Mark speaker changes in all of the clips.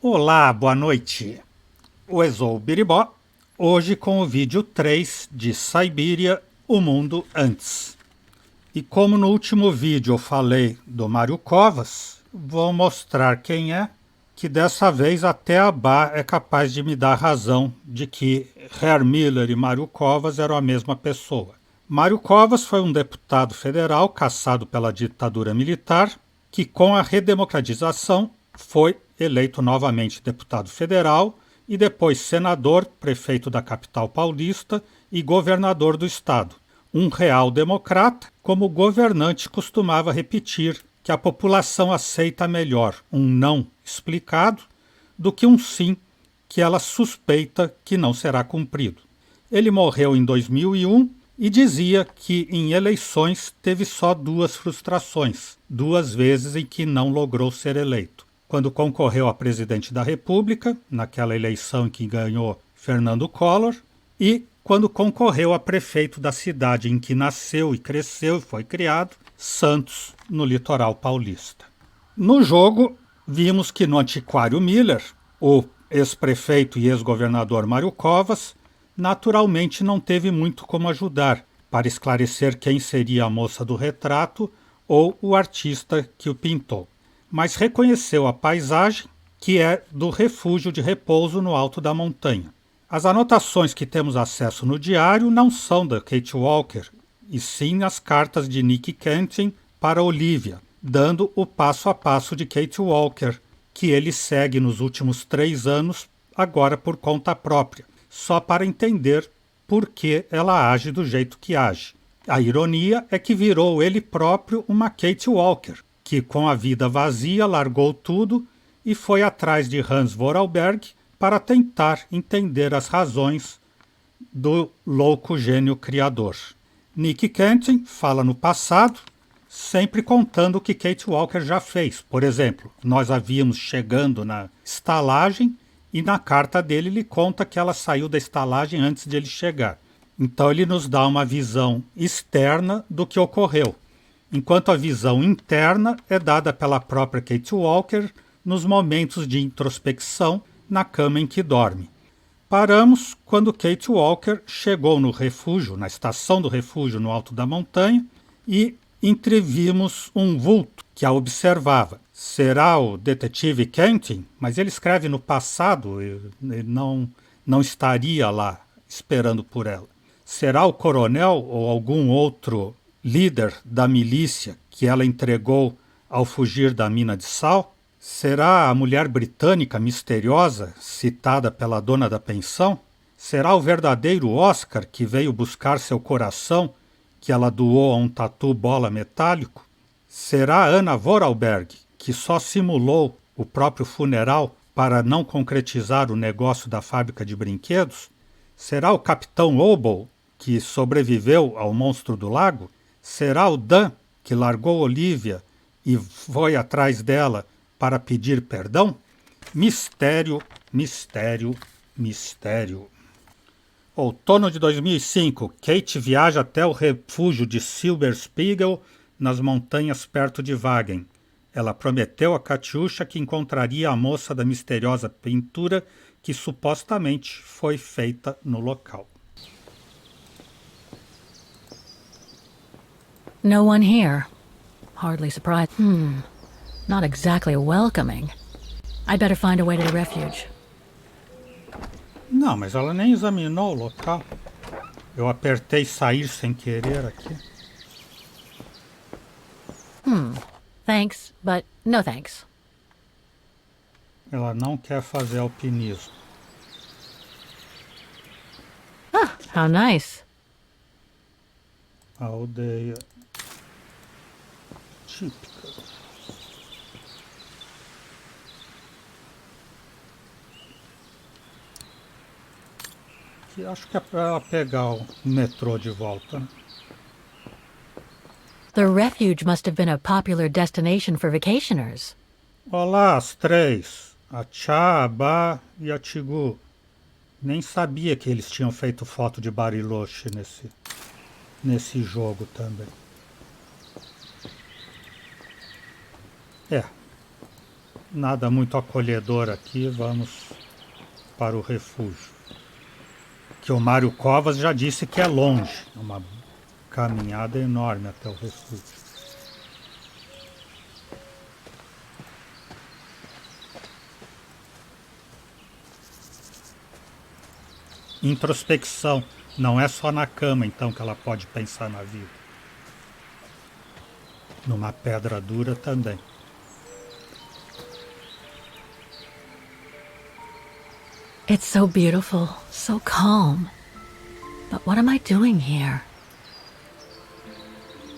Speaker 1: Olá, boa noite. O Exou Biribó, hoje com o vídeo 3 de Syberia, o Mundo Antes. E como no último vídeo eu falei do Mário Covas, vou mostrar quem é, que dessa vez até a Bá é capaz de me dar razão de que Herr Miller e Mário Covas eram a mesma pessoa. Mário Covas foi um deputado federal caçado pela ditadura militar, que com a redemocratização foi eleito novamente deputado federal e depois senador, prefeito da capital paulista e governador do estado. Um real democrata, como o governante costumava repetir que a população aceita melhor um não explicado do que um sim que ela suspeita que não será cumprido. Ele morreu em 2001 e dizia que em eleições teve só duas frustrações, duas vezes em que não logrou ser eleito. Quando concorreu a presidente da República, naquela eleição em que ganhou Fernando Collor, e quando concorreu a prefeito da cidade em que nasceu e cresceu e foi criado, Santos, no litoral paulista. No jogo, vimos que no antiquário Miller, o ex-prefeito e ex-governador Mário Covas, naturalmente não teve muito como ajudar para esclarecer quem seria a moça do retrato ou o artista que o pintou. Mas reconheceu a paisagem, que é do refúgio de repouso no alto da montanha. As anotações que temos acesso no diário não são da Kate Walker, e sim as cartas de Nick Kenton para Olivia, dando o passo a passo de Kate Walker, que ele segue nos últimos 3 anos, agora por conta própria, só para entender por que ela age do jeito que age. A ironia é que virou ele próprio uma Kate Walker, que com a vida vazia largou tudo e foi atrás de Hans Vorarlberg para tentar entender as razões do louco gênio criador. Nick Kenton fala no passado, sempre contando o que Kate Walker já fez. Por exemplo, nós a víamos chegando na estalagem e na carta dele ele conta que ela saiu da estalagem antes de ele chegar. Então ele nos dá uma visão externa do que ocorreu, enquanto a visão interna é dada pela própria Kate Walker nos momentos de introspecção na cama em que dorme. Paramos quando Kate Walker chegou no refúgio, na estação do refúgio no alto da montanha, e entrevimos um vulto que a observava. Será o detetive Kenton? Mas ele escreve no passado, ele não estaria lá esperando por ela. Será o coronel ou algum outro líder da milícia que ela entregou ao fugir da mina de sal? Será a mulher britânica misteriosa citada pela dona da pensão? Será o verdadeiro Oscar que veio buscar seu coração que ela doou a um tatu bola metálico? Será Anna Vorarlberg que só simulou o próprio funeral para não concretizar o negócio da fábrica de brinquedos? Será o capitão Oboe que sobreviveu ao monstro do lago? Será o Dan que largou Olivia e foi atrás dela para pedir perdão? Mistério, mistério, mistério. Outono de 2005, Kate viaja até o refúgio de Silberspiegel, nas montanhas perto de Wagen. Ela prometeu a Katiusha que encontraria a moça da misteriosa pintura que supostamente foi feita no local.
Speaker 2: No one here. Hardly surprised. Not exactly welcoming. I'd better find a way to the refuge.
Speaker 1: Não, mas ela nem examinou o local. Eu apertei sair sem querer aqui.
Speaker 2: Thanks, but no thanks.
Speaker 1: Ela não quer fazer alpinismo.
Speaker 2: Ah, how nice.
Speaker 1: A aldeia típica. Que acho que é para ela pegar o metrô de volta, né?
Speaker 2: The refuge must have been a popular destination for vacationers.
Speaker 1: Olá, as 3. A Tchá, a Bá e a Tigu. Nem sabia que eles tinham feito foto de Bariloche nesse jogo também. Nada muito acolhedor aqui, vamos para o refúgio. Que o Mário Covas já disse que é longe, uma caminhada enorme até o refúgio. Introspecção, não é só na cama então que ela pode pensar na vida. Numa pedra dura também.
Speaker 2: It's so beautiful, so calm. But what am I doing here?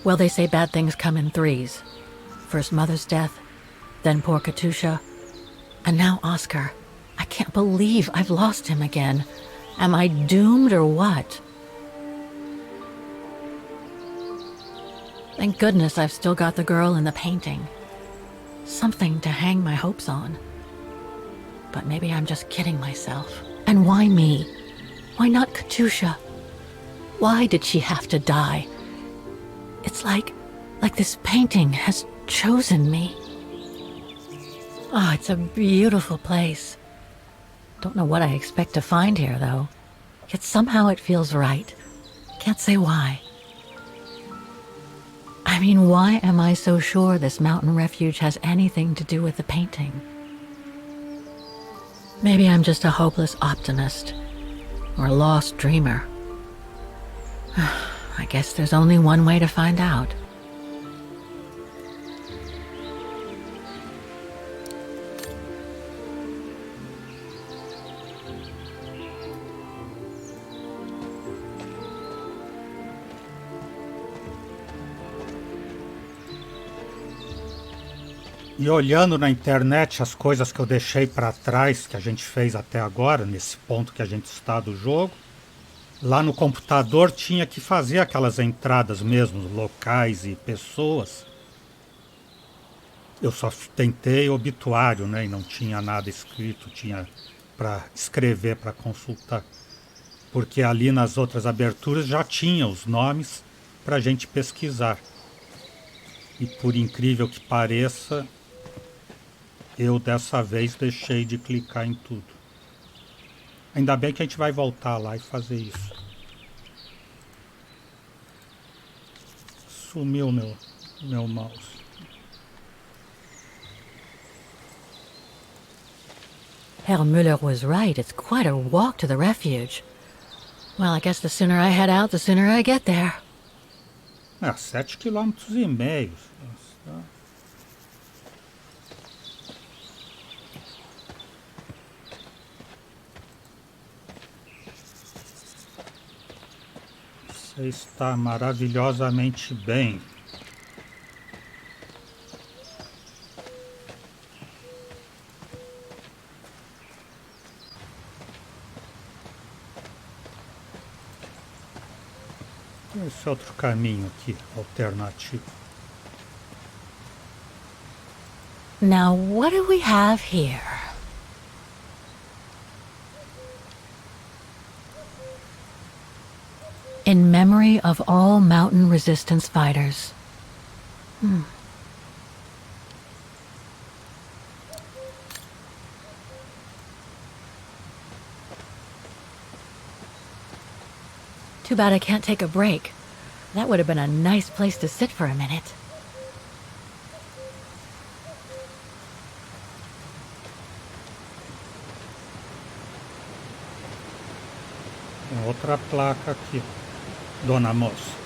Speaker 2: Well, they say bad things come in threes. First Mother's death, then poor Katusha, and now Oscar. I can't believe I've lost him again. Am I doomed or what? Thank goodness I've still got the girl in the painting. Something to hang my hopes on. But maybe I'm just kidding myself. And why me? Why not Katusha? Why did she have to die? It's like this painting has chosen me. Oh, it's a beautiful place. Don't know what I expect to find here, though. Yet somehow it feels right. Can't say why. I mean, why am I so sure this mountain refuge has anything to do with the painting? Maybe I'm just a hopeless optimist, or a lost dreamer. I guess there's only one way to find out.
Speaker 1: E olhando na internet as coisas que eu deixei para trás, que a gente fez até agora, nesse ponto que a gente está do jogo, lá no computador tinha que fazer aquelas entradas mesmo, locais e pessoas. Eu só tentei obituário, né, e não tinha nada escrito, tinha para escrever, para consultar. Porque ali nas outras aberturas já tinha os nomes para a gente pesquisar. E por incrível que pareça, eu dessa vez deixei de clicar em tudo. Ainda bem que a gente vai voltar lá e fazer isso. Sumiu meu mouse.
Speaker 2: Herr Müller was right. It's quite a walk to the refuge. Well, I guess the sooner I head out, the sooner I get there.
Speaker 1: 7,5 km. Você está maravilhosamente bem. Esse outro caminho aqui, alternativo.
Speaker 2: Now, what do we have here? In memory of all mountain resistance fighters. Too bad I can't take a break. That would have been a nice place to sit for a minute.
Speaker 1: Tem outra placa aqui, dona moça.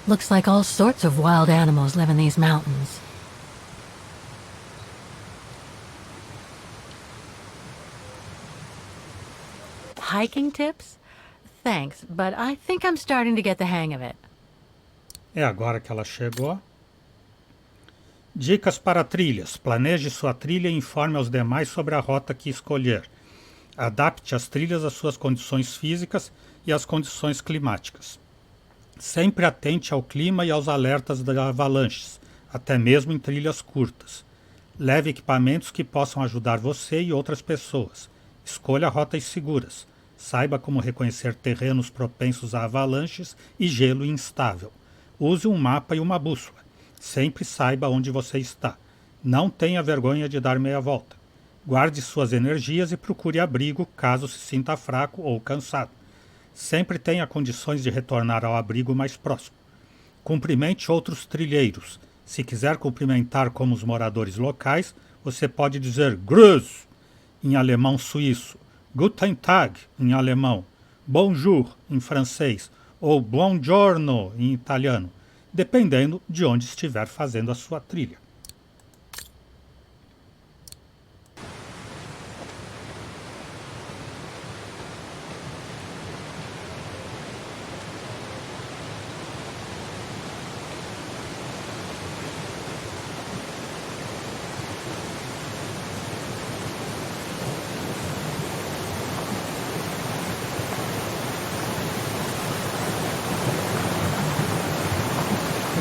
Speaker 2: Looks like all sorts of wild animals live in these mountains. Hiking tips? Thanks, but I think I'm starting to get the hang of it.
Speaker 1: É agora que ela chegou. Dicas para trilhas. Planeje sua trilha e informe aos demais sobre a rota que escolher. Adapte as trilhas às suas condições físicas e às condições climáticas. Sempre atente ao clima e aos alertas de avalanches, até mesmo em trilhas curtas. Leve equipamentos que possam ajudar você e outras pessoas. Escolha rotas seguras. Saiba como reconhecer terrenos propensos a avalanches e gelo instável. Use um mapa e uma bússola. Sempre saiba onde você está. Não tenha vergonha de dar meia volta. Guarde suas energias e procure abrigo caso se sinta fraco ou cansado. Sempre tenha condições de retornar ao abrigo mais próximo. Cumprimente outros trilheiros. Se quiser cumprimentar como os moradores locais, você pode dizer Grüß em alemão suíço, Guten Tag em alemão, Bonjour em francês ou Buongiorno em italiano, dependendo de onde estiver fazendo a sua trilha.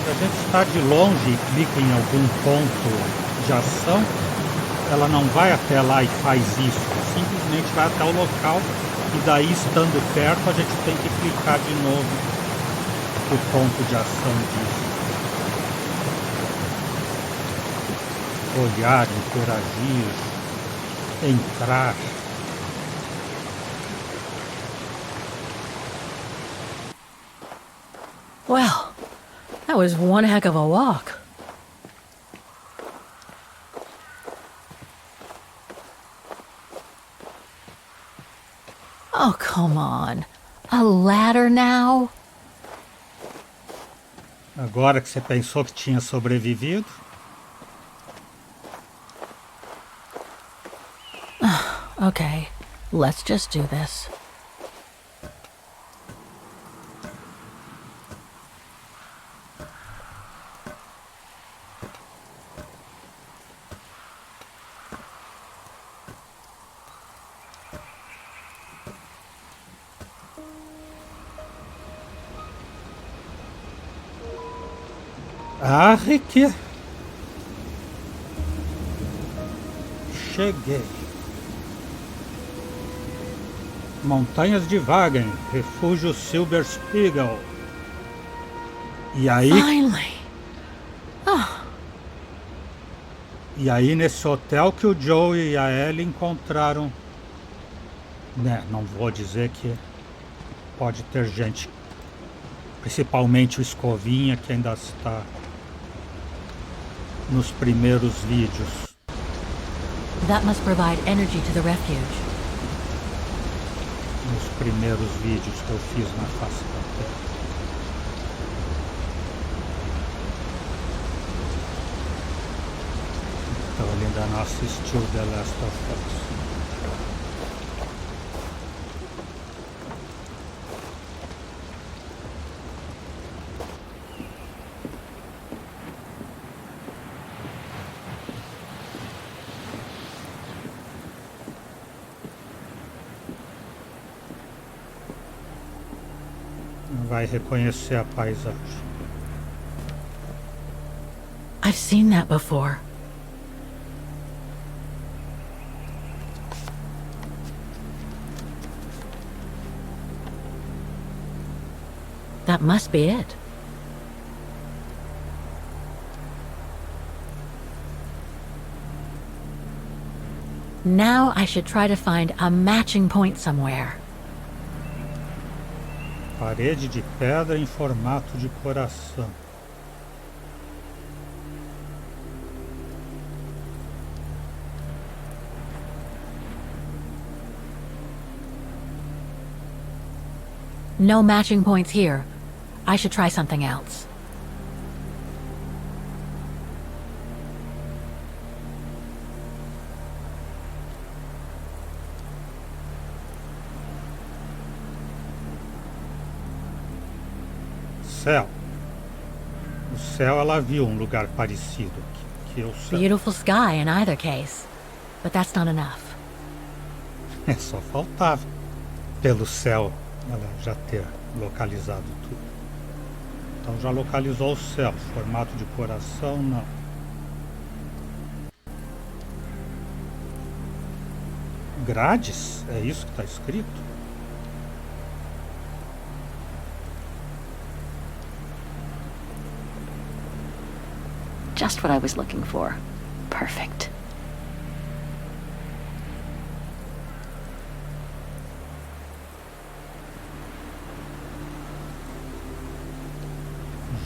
Speaker 1: Quando a gente está de longe e clica em algum ponto de ação, ela não vai até lá e faz isso, simplesmente vai até o local e daí, estando perto, a gente tem que clicar de novo o ponto de ação disso. Olhar, interagir, entrar.
Speaker 2: Well, that was one heck of a walk. Oh, come on. A ladder now?
Speaker 1: Agora que você pensou que tinha sobrevivido,
Speaker 2: Okay, let's just do this.
Speaker 1: Rick, cheguei. Montanhas de Wagen, refúgio Silberspiegel. E aí,
Speaker 2: Finally.
Speaker 1: nesse hotel que o Joe e a Ellie encontraram, né? Não vou dizer que pode ter gente, principalmente o Escovinha, que ainda está nos primeiros vídeos.
Speaker 2: That must provide energy to the refuge.
Speaker 1: Nos primeiros vídeos que eu fiz na face da Terra. Então ele ainda não assistiu The Last of Us. Vai reconhecer a paisagem.
Speaker 2: I've seen that before. That must be it. Now I should try to find a matching point somewhere.
Speaker 1: Parede de pedra em formato de coração.
Speaker 2: No matching points here. I should try something else.
Speaker 1: Céu. O céu, ela viu um lugar parecido aqui, que é o céu.
Speaker 2: Beautiful sky in either case. But that's not enough.
Speaker 1: É, só faltava. Pelo céu, ela já ter localizado tudo. Então já localizou o céu. Formato de coração, não. Grades? É isso que está escrito?
Speaker 2: Just what I was looking for. Perfect.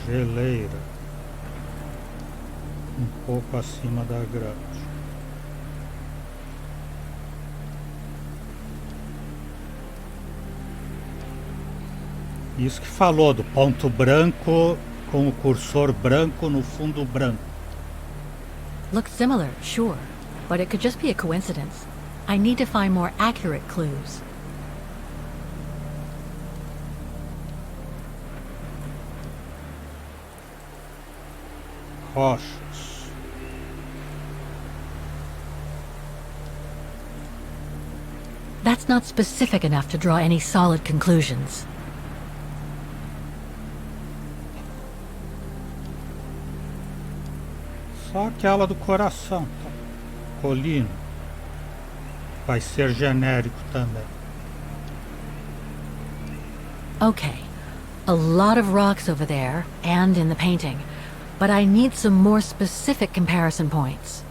Speaker 1: Geleira. Pouco acima da grade. Isso que falou do ponto branco com o cursor branco no fundo branco.
Speaker 2: Looks similar, sure, but it could just be a coincidence. I need to find more accurate clues.
Speaker 1: Rochas.
Speaker 2: That's not specific enough to draw any solid conclusions.
Speaker 1: Só aquela do coração, tá? Colina. Vai ser genérico também.
Speaker 2: Okay, a lot of rocks over there, and in the painting. But I need some more specific comparison points.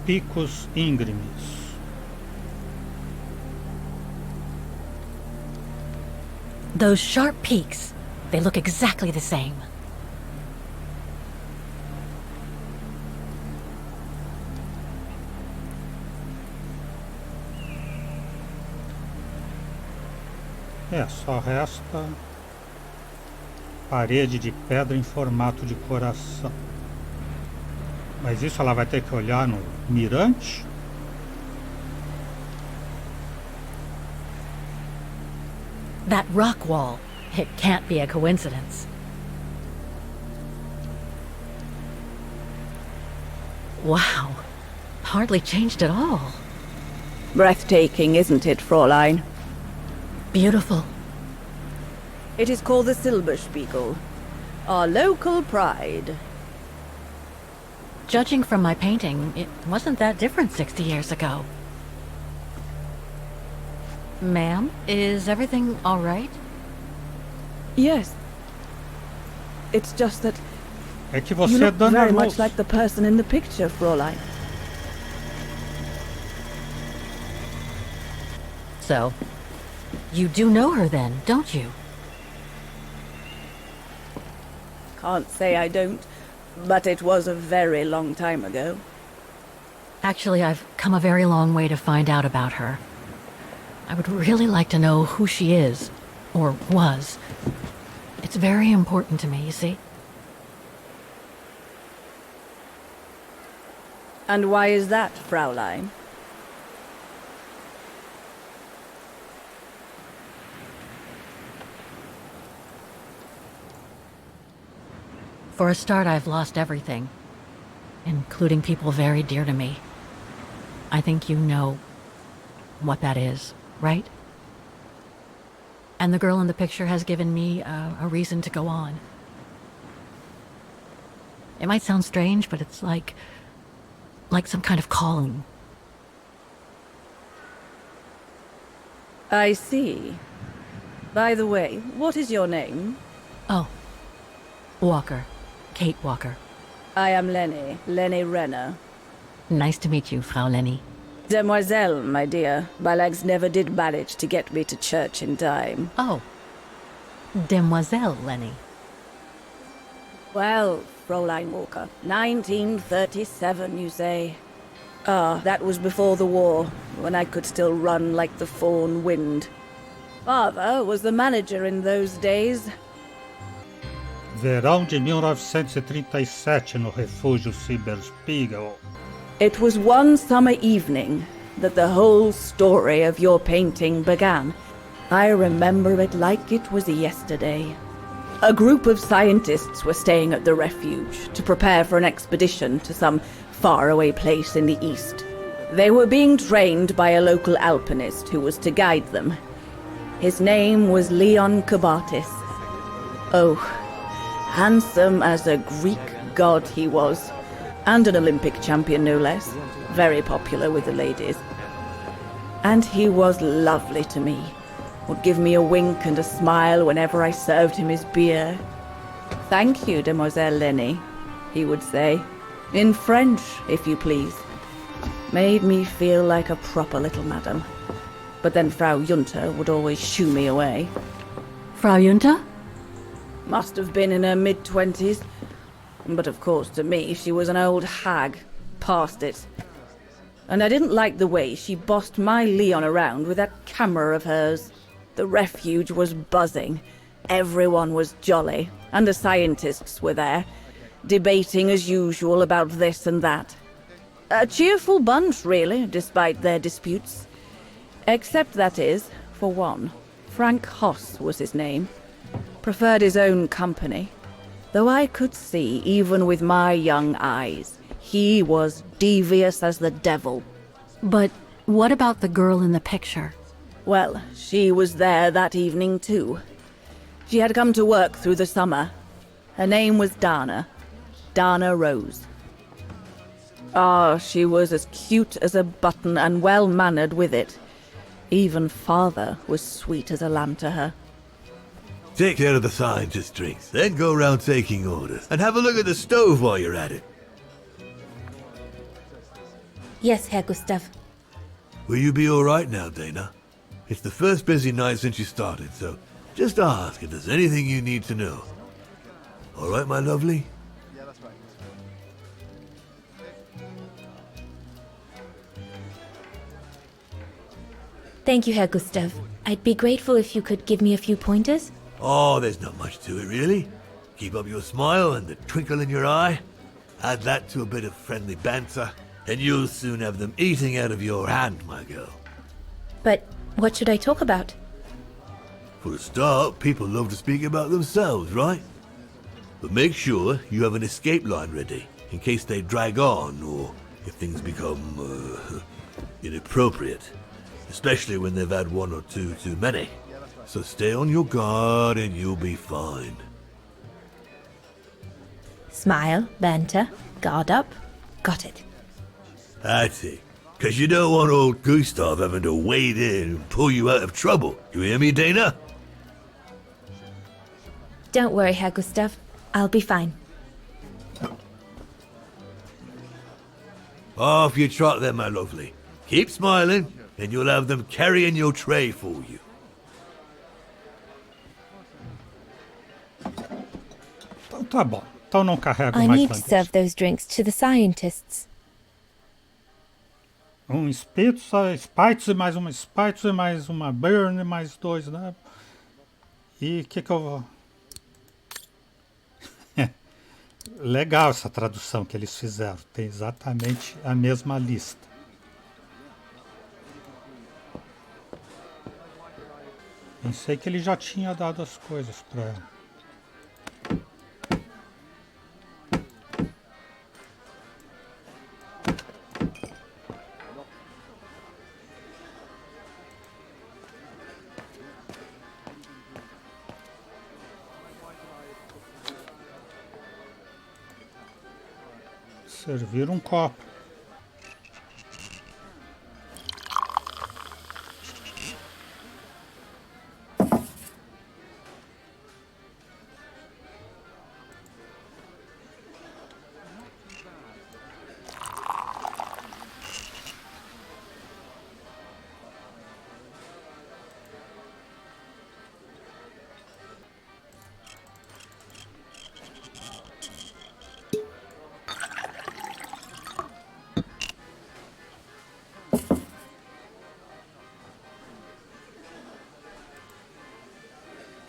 Speaker 1: Picos íngremes.
Speaker 2: Those sharp peaks, they look exactly the same.
Speaker 1: Só resta parede de pedra em formato de coração. Mas isso ela vai ter que olhar no mirante?
Speaker 2: That rock wall, it can't be a coincidence. Wow, hardly changed at all.
Speaker 3: Breathtaking, isn't it, Fräulein?
Speaker 2: Beautiful.
Speaker 3: It is called the Silberspiegel, our local pride.
Speaker 2: Judging from my painting, it wasn't that different 60 years ago. Ma'am, is everything all right?
Speaker 3: Yes. It's just that
Speaker 1: É que
Speaker 3: you
Speaker 1: você é
Speaker 3: look very
Speaker 1: danoso.
Speaker 3: much like the person in the picture, Fräulein.
Speaker 2: So, you do know her then, don't you?
Speaker 3: Can't say I don't, but it was a very long time ago.
Speaker 2: Actually, I've come a very long way to find out about her. I would really like to know who she is, or was. It's very important to me, you see?
Speaker 3: And why is that, Fräulein?
Speaker 2: For a start, I've lost everything, including people very dear to me. I think you know what that is, right? And the girl in the picture has given me a reason to go on. It might sound strange, but it's like some kind of calling.
Speaker 3: I see. By the way, what is your name?
Speaker 2: Oh, Walker. Kate Walker.
Speaker 3: I am Lenny Renner.
Speaker 2: Nice to meet you, Frau Lenny.
Speaker 3: Demoiselle, my dear. My legs never did manage to get me to church in time.
Speaker 2: Oh, Demoiselle Lenny.
Speaker 3: Well, Fräulein Walker, 1937, you say? Ah, that was before the war, when I could still run like the fawn wind. Father was the manager in those days.
Speaker 1: Verão de 1937 no refúgio Syberspiegel.
Speaker 3: It was one summer evening that the whole story of your painting began. I remember it like it was yesterday. A group of scientists were staying at the refuge to prepare for an expedition to some faraway place in the east. They were being trained by a local alpinist who was to guide them. His name was Leon Kabatis. Oh, handsome as a Greek god he was, and an Olympic champion no less, very popular with the ladies. And he was lovely to me, would give me a wink and a smile whenever I served him his beer. "Thank you, Demoiselle Lenny," he would say, in French, if you please. Made me feel like a proper little madam. But then Frau Junta would always shoo me away.
Speaker 2: Frau Junta?
Speaker 3: Must have been in her mid-20s. But of course, to me, she was an old hag. Past it. And I didn't like the way she bossed my Leon around with that camera of hers. The refuge was buzzing. Everyone was jolly. And the scientists were there, debating as usual about this and that. A cheerful bunch, really, despite their disputes. Except, that is, for one. Frank Hoss was his name. Preferred his own company. Though I could see, even with my young eyes, he was devious as the devil.
Speaker 2: But what about the girl in the picture?
Speaker 3: Well, she was there that evening too. She had come to work through the summer. Her name was Dana. Dana Rose. Ah, she was as cute as a button and well-mannered with it. Even father was sweet as a lamb to her.
Speaker 4: Take care of the scientist drinks, then go around taking orders. And have a look at the stove while you're at it.
Speaker 5: Yes, Herr Gustav.
Speaker 4: Will you be alright now, Dana? It's the first busy night since you started, so just ask if there's anything you need to know. Alright, my lovely?
Speaker 5: Thank you, Herr Gustav. I'd be grateful if you could give me a few pointers.
Speaker 4: Oh, there's not much to it, really. Keep up your smile and the twinkle in your eye. Add that to a bit of friendly banter, and you'll soon have them eating out of your hand, my girl.
Speaker 5: But what should I talk about?
Speaker 4: For a start, people love to speak about themselves, right? But make sure you have an escape line ready, in case they drag on, or if things become, inappropriate. Especially when they've had one or two too many. So stay on your guard and you'll be fine.
Speaker 5: Smile, banter, guard up. Got it.
Speaker 4: That's it. Because you don't want old Gustav having to wade in and pull you out of trouble. You hear me, Dana?
Speaker 5: Don't worry, Herr Gustav. I'll be fine.
Speaker 4: Off you trot then, my lovely. Keep smiling, and you'll have them carrying your tray for you.
Speaker 1: Então tá bom. Então não carrego
Speaker 5: I
Speaker 1: mais
Speaker 5: need to
Speaker 1: tanto.
Speaker 5: serve those drinks to the scientists.
Speaker 1: Spites e mais uma Spites e mais uma Burn e mais dois, né? E o que eu vou... Legal essa tradução que eles fizeram. Tem exatamente a mesma lista. Pensei que ele já tinha dado as coisas para ela. Servir um copo.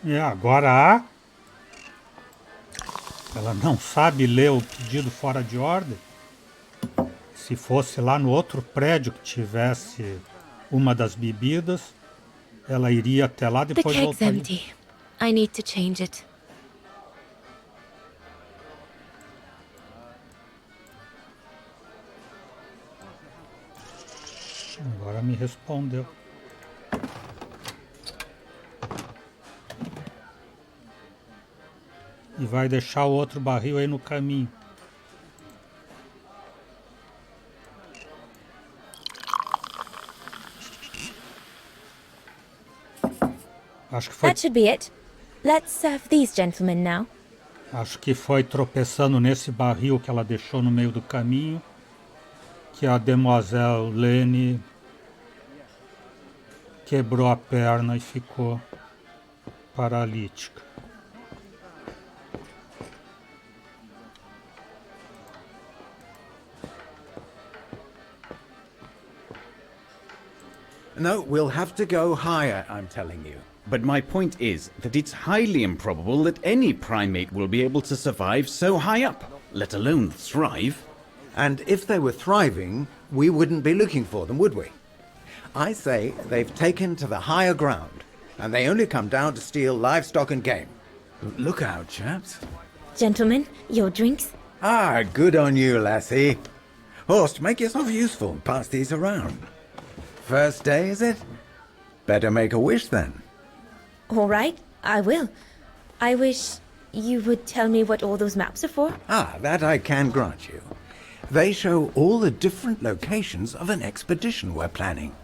Speaker 1: E agora ela não sabe ler o pedido fora de ordem. Se fosse lá no outro prédio que tivesse uma das bebidas, ela iria até lá
Speaker 5: The
Speaker 1: depois
Speaker 5: keg's
Speaker 1: voltaria.
Speaker 5: empty. I need to change it.
Speaker 1: Agora me respondeu. E vai deixar o outro barril aí no caminho. Acho que foi,
Speaker 5: That should be it. Let's serve these gentlemen now.
Speaker 1: acho que foi tropeçando nesse barril que ela deixou no meio do caminho que a Demoiselle Lene quebrou a perna e ficou paralítica.
Speaker 6: No, we'll have to go higher, I'm telling you. But my point is that it's highly improbable that any primate will be able to survive so high up, let alone thrive.
Speaker 7: And if they were thriving, we wouldn't be looking for them, would we? I say they've taken to the higher ground, and they only come down to steal livestock and game.
Speaker 6: Look out, chaps.
Speaker 5: Gentlemen, your drinks?
Speaker 7: Ah, good on you, lassie. Horst, make yourself useful and pass these around. First day, is it? Better make a wish then.
Speaker 5: All right, I will. I wish you would tell me what all those maps are for.
Speaker 7: Ah, that I can grant you. They show all the different locations of an expedition we're planning.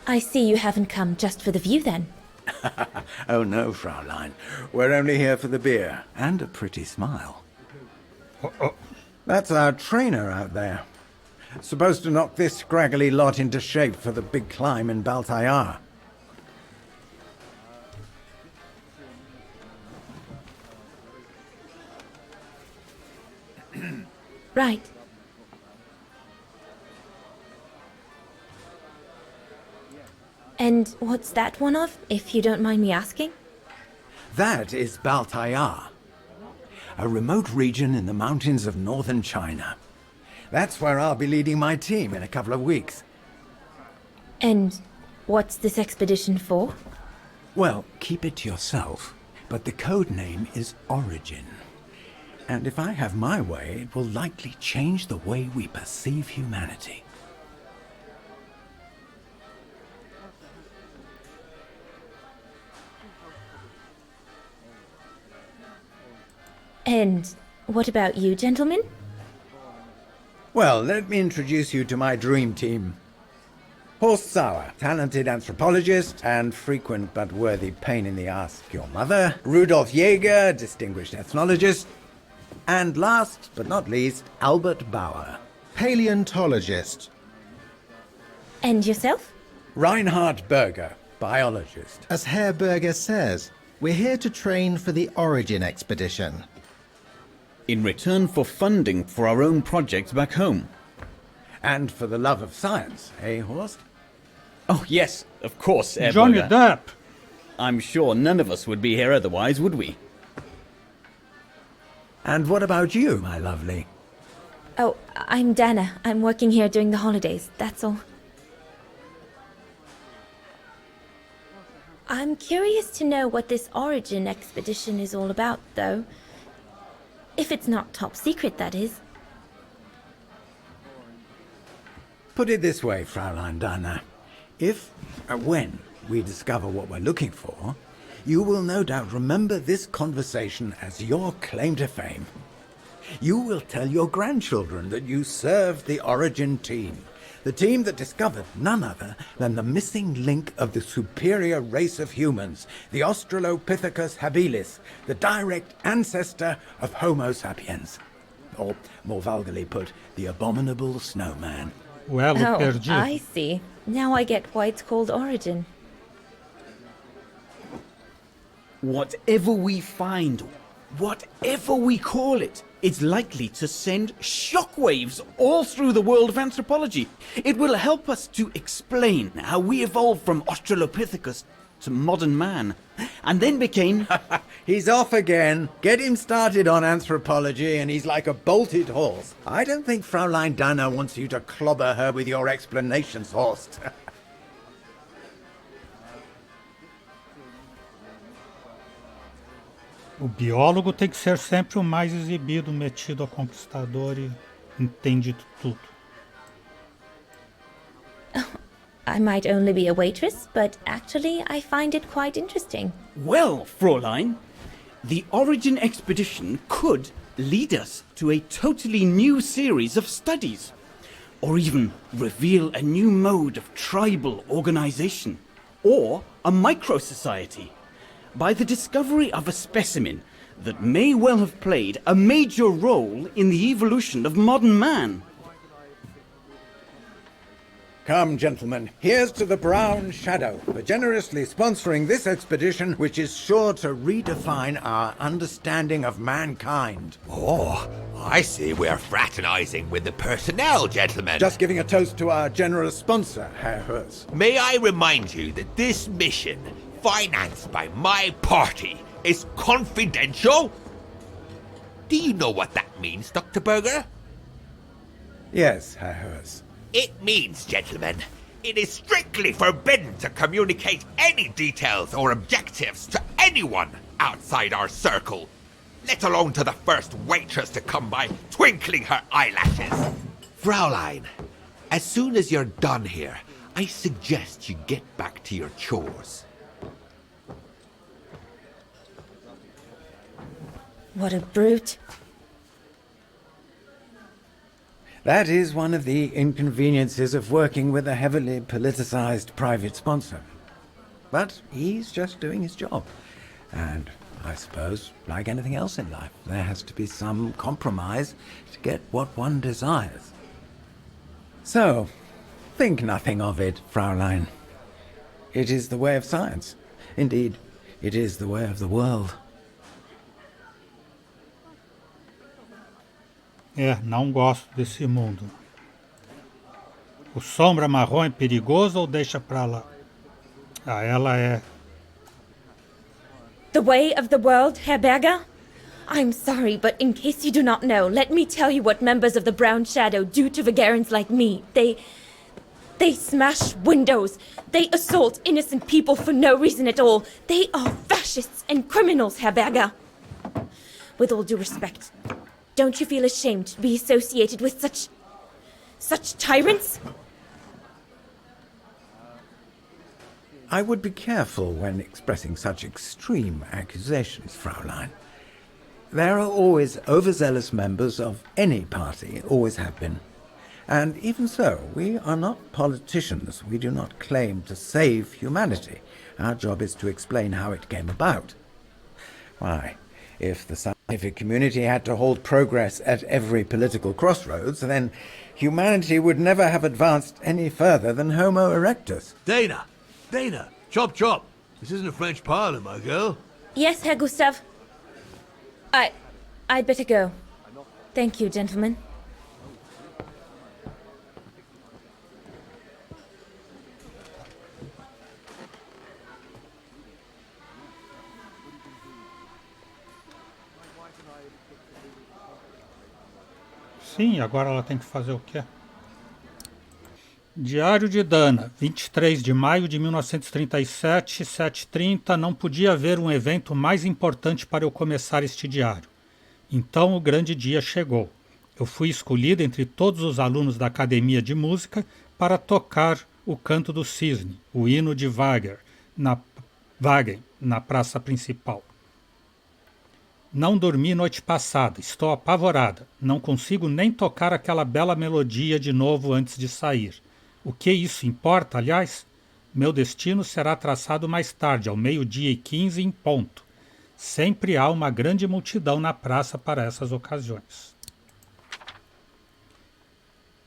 Speaker 5: I see you haven't come just for the view then.
Speaker 7: Oh no, Fraulein. We're only here for the beer and a pretty smile. That's our trainer out there. Supposed to knock this scraggly lot into shape for the big climb in Baltayar.
Speaker 5: Right. And what's that one of, if you don't mind me asking?
Speaker 7: That is Baltayar, a remote region in the mountains of northern China. That's where I'll be leading my team in a couple of weeks.
Speaker 5: And what's this expedition for?
Speaker 7: Well, keep it to yourself, but the code name is Origin. And if I have my way, it will likely change the way we perceive humanity.
Speaker 5: And what about you, gentlemen?
Speaker 7: Well, let me introduce you to my dream team. Horst Sauer, talented anthropologist and frequent but worthy pain in the ass your mother. Rudolf Jäger, distinguished ethnologist. And last but not least, Albert Bauer,
Speaker 8: Paleontologist.
Speaker 5: And yourself?
Speaker 7: Reinhard Berger, biologist.
Speaker 8: As Herr Berger says, we're here to train for the Origin expedition.
Speaker 6: In return for funding for our own projects back home.
Speaker 7: And for the love of science, eh, Horst?
Speaker 6: Oh, yes, of course, Herr
Speaker 1: Johnny
Speaker 6: Berger.
Speaker 1: Depp!
Speaker 6: I'm sure none of us would be here otherwise, would we?
Speaker 7: And what about you, my lovely?
Speaker 5: Oh, I'm Dana. I'm working here during the holidays, that's all. I'm curious to know what this Origin expedition is all about, though. If it's not top secret, that is.
Speaker 7: Put it this way, Fraulein Dana. When we discover what we're looking for, you will no doubt remember this conversation as your claim to fame. You will tell your grandchildren that you served the Origin team, the team that discovered none other than the missing link of the superior race of humans, the Australopithecus habilis, the direct ancestor of Homo sapiens. Or, more vulgarly put, the abominable snowman.
Speaker 1: O elo perdido.
Speaker 5: I see. Now I get why it's called Origin.
Speaker 6: Whatever we find, whatever we call it, it's likely to send shockwaves all through the world of anthropology. It will help us to explain how we evolved from Australopithecus to modern man, and then became...
Speaker 7: He's off again. Get him started on anthropology and he's like a bolted horse. I don't think Fraulein Dana wants you to clobber her with your explanations, Horst.
Speaker 1: O biólogo tem que ser sempre o mais exibido, metido a conquistador e entende tudo.
Speaker 5: I might only be a waitress, but actually I find it quite interesting.
Speaker 6: Well, Fräulein, the Origin expedition could lead us to a totally new series of studies, or even reveal a new mode of tribal organization, or a micro-society, by the discovery of a specimen that may well have played a major role in the evolution of modern man.
Speaker 7: Come, gentlemen, here's to the Brown Shadow for generously sponsoring this expedition, which is sure to redefine our understanding of mankind.
Speaker 9: Oh, I see we're fraternizing with the personnel, gentlemen.
Speaker 7: Just giving a toast to our generous sponsor, Herr Herz.
Speaker 9: May I remind you that this mission, financed by my party, is confidential? Do you know what that means, Dr. Berger?
Speaker 7: Yes, Herr Herz.
Speaker 9: It means, gentlemen, it is strictly forbidden to communicate any details or objectives to anyone outside our circle, let alone to the first waitress to come by twinkling her eyelashes. Fraulein, as soon as you're done here, I suggest you get back to your chores.
Speaker 5: What a brute.
Speaker 7: That is one of the inconveniences of working with a heavily politicized private sponsor. But he's just doing his job. And I suppose, like anything else in life, there has to be some compromise to get what one desires. So, think nothing of it, Fraulein. It is the way of science. Indeed, it is the way of the world.
Speaker 1: Não gosto desse mundo. O sombra marrom é perigoso ou deixa pra lá? Ela é...
Speaker 5: The way of the world, Herr Berger? I'm sorry, but in case you do not know, let me tell you what members of the Brown Shadow do to Vagarans like me. They smash windows. They assault innocent people for no reason at all. They are fascists and criminals, Herr Berger. With all due respect, don't you feel ashamed to be associated with such tyrants?
Speaker 7: I would be careful when expressing such extreme accusations, Fraulein. There are always overzealous members of any party, always have been. And even so, we are not politicians. We do not claim to save humanity. Our job is to explain how it came about. Why, if the scientific community had to halt progress at every political crossroads, then humanity would never have advanced any further than Homo erectus.
Speaker 4: Dana! Chop chop! This isn't a French parlor, my girl.
Speaker 5: Yes, Herr Gustav. I'd better go. Thank you, gentlemen.
Speaker 1: Sim, agora ela tem que fazer o quê? Diário de Dana, 23 de maio de 1937, 7h30, não podia haver um evento mais importante para eu começar este diário. Então o grande dia chegou. Eu fui escolhida entre todos os alunos da Academia de Música para tocar o Canto do Cisne, o hino de Wagner, na praça principal. Não dormi noite passada, estou apavorada. Não consigo nem tocar aquela bela melodia de novo antes de sair. O que isso importa, aliás? Meu destino será traçado mais tarde, ao 12h15 em ponto. Sempre há uma grande multidão na praça para essas ocasiões.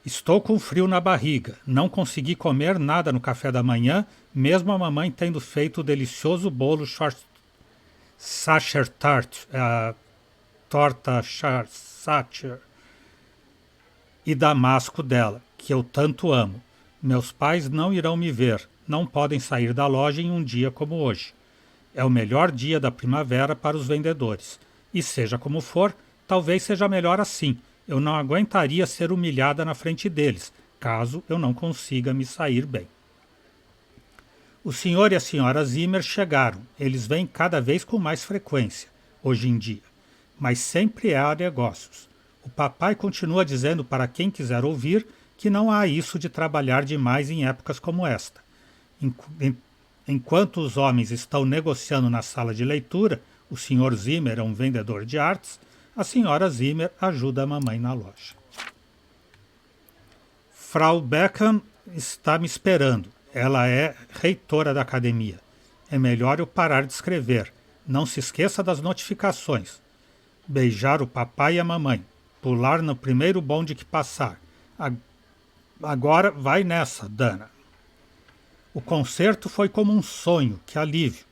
Speaker 1: Estou com frio na barriga. Não consegui comer nada no café da manhã, mesmo a mamãe tendo feito o delicioso bolo Sachertart, a torta Sacher e damasco dela, que eu tanto amo. Meus pais não irão me ver, não podem sair da loja em um dia como hoje. É o melhor dia da primavera para os vendedores. E seja como for, talvez seja melhor assim. Eu não aguentaria ser humilhada na frente deles, caso eu não consiga me sair bem. O senhor e a senhora Zimmer chegaram. Eles vêm cada vez com mais frequência, hoje em dia. Mas sempre há negócios. O papai continua dizendo para quem quiser ouvir que não há isso de trabalhar demais em épocas como esta. Enquanto os homens estão negociando na sala de leitura, o Sr. Zimmer é um vendedor de artes, a Sra. Zimmer ajuda a mamãe na loja. Frau Beckham está me esperando. Ela é reitora da academia. É melhor eu parar de escrever. Não se esqueça das notificações. Beijar o papai e a mamãe. Pular no primeiro bonde que passar. Agora vai nessa, Dana. O concerto foi como um sonho, que alívio.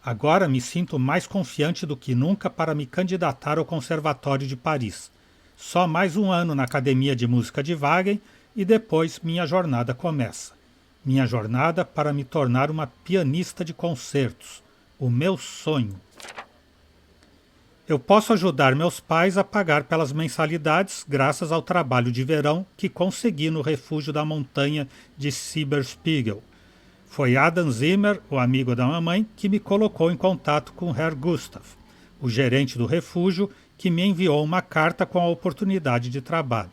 Speaker 1: Agora me sinto mais confiante do que nunca para me candidatar ao Conservatório de Paris. Só mais um ano na Academia de Música de Wagen e depois minha jornada começa. Minha jornada para me tornar uma pianista de concertos. O meu sonho. Eu posso ajudar meus pais a pagar pelas mensalidades graças ao trabalho de verão que consegui no refúgio da montanha de Syberia. Foi Adam Zimmer, o amigo da mamãe, que me colocou em contato com Herr Gustav, o gerente do refúgio, que me enviou uma carta com a oportunidade de trabalho.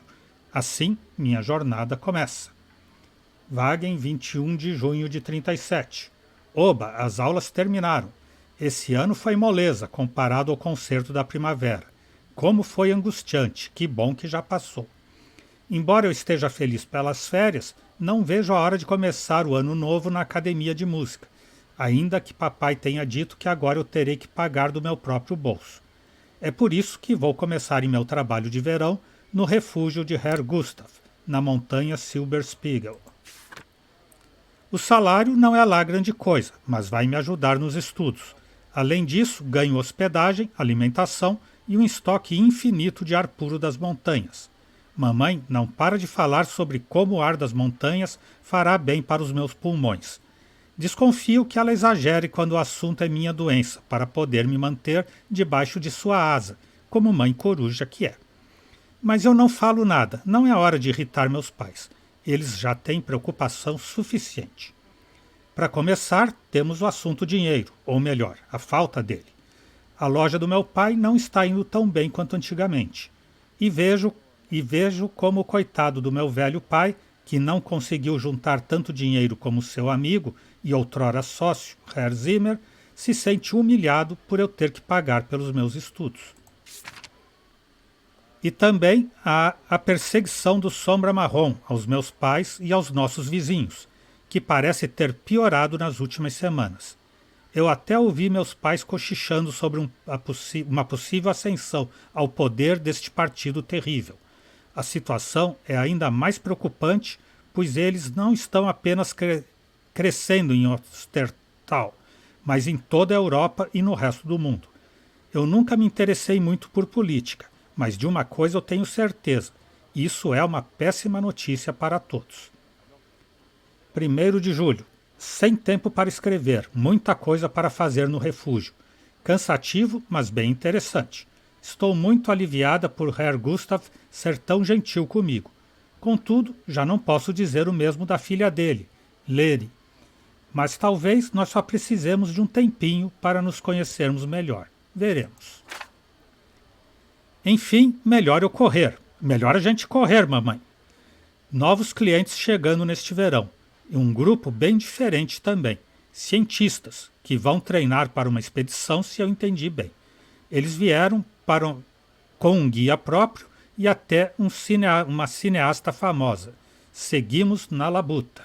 Speaker 1: Assim, minha jornada começa. Wagen, 21 de junho de 37. Oba, as aulas terminaram. Esse ano foi moleza comparado ao concerto da primavera. Como foi angustiante, que bom que já passou. Embora eu esteja feliz pelas férias, não vejo a hora de começar o ano novo na academia de música, ainda que papai tenha dito que agora eu terei que pagar do meu próprio bolso. É por isso que vou começar em meu trabalho de verão no refúgio de Herr Gustav, na montanha Silberspiegel. O salário não é lá grande coisa, mas vai me ajudar nos estudos. Além disso, ganho hospedagem, alimentação e um estoque infinito de ar puro das montanhas. Mamãe não para de falar sobre como o ar das montanhas fará bem para os meus pulmões. Desconfio que ela exagere quando o assunto é minha doença, para poder me manter debaixo de sua asa, como mãe coruja que é. Mas eu não falo nada, não é hora de irritar meus pais. Eles já têm preocupação suficiente. Para começar, temos o assunto dinheiro, ou melhor, a falta dele. A loja do meu pai não está indo tão bem quanto antigamente. E vejo como o coitado do meu velho pai, que não conseguiu juntar tanto dinheiro como seu amigo e outrora sócio, Herr Zimmer, se sente humilhado por eu ter que pagar pelos meus estudos. E também há a perseguição do Sombra Marrom aos meus pais e aos nossos vizinhos, que parece ter piorado nas últimas semanas. Eu até ouvi meus pais cochichando sobre uma possível ascensão ao poder deste partido terrível. A situação é ainda mais preocupante, pois eles não estão apenas crescendo em Ostertal, mas em toda a Europa e no resto do mundo. Eu nunca me interessei muito por política, mas de uma coisa eu tenho certeza, isso é uma péssima notícia para todos. 1º de julho. Sem tempo para escrever, muita coisa para fazer no refúgio. Cansativo, mas bem interessante. Estou muito aliviada por Herr Gustav ser tão gentil comigo. Contudo, já não posso dizer o mesmo da filha dele, Leri. Mas talvez nós só precisemos de um tempinho para nos conhecermos melhor. Veremos. Enfim, melhor eu correr. Melhor a gente correr, mamãe. Novos clientes chegando neste verão. E um grupo bem diferente também. Cientistas, que vão treinar para uma expedição, se eu entendi bem. Eles vieram com um guia próprio e até uma cineasta famosa. Seguimos na labuta.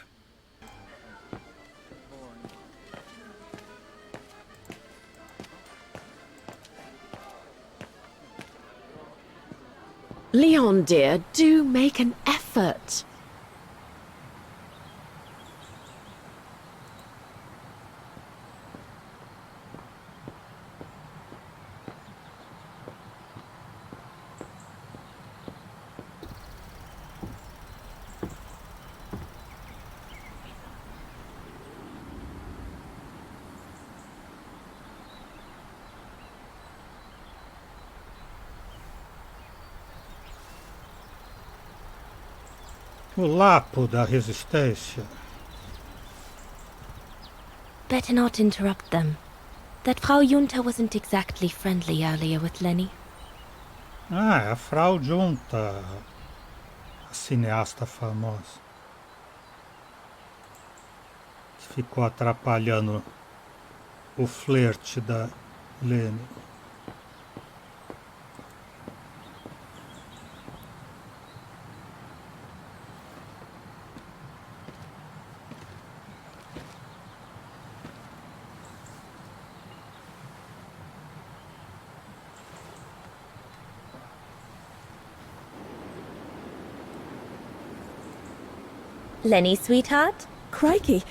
Speaker 2: Leon, dear, do make an effort.
Speaker 1: O lapo da resistência.
Speaker 5: Better not interrupt them. That Frau Junta wasn't exactly friendly earlier with Lenny.
Speaker 1: Ah, é a Frau Junta. a cineasta famosa, que ficou atrapalhando o flerte da Lene.
Speaker 5: Lenny, sweetheart?
Speaker 3: Crikey,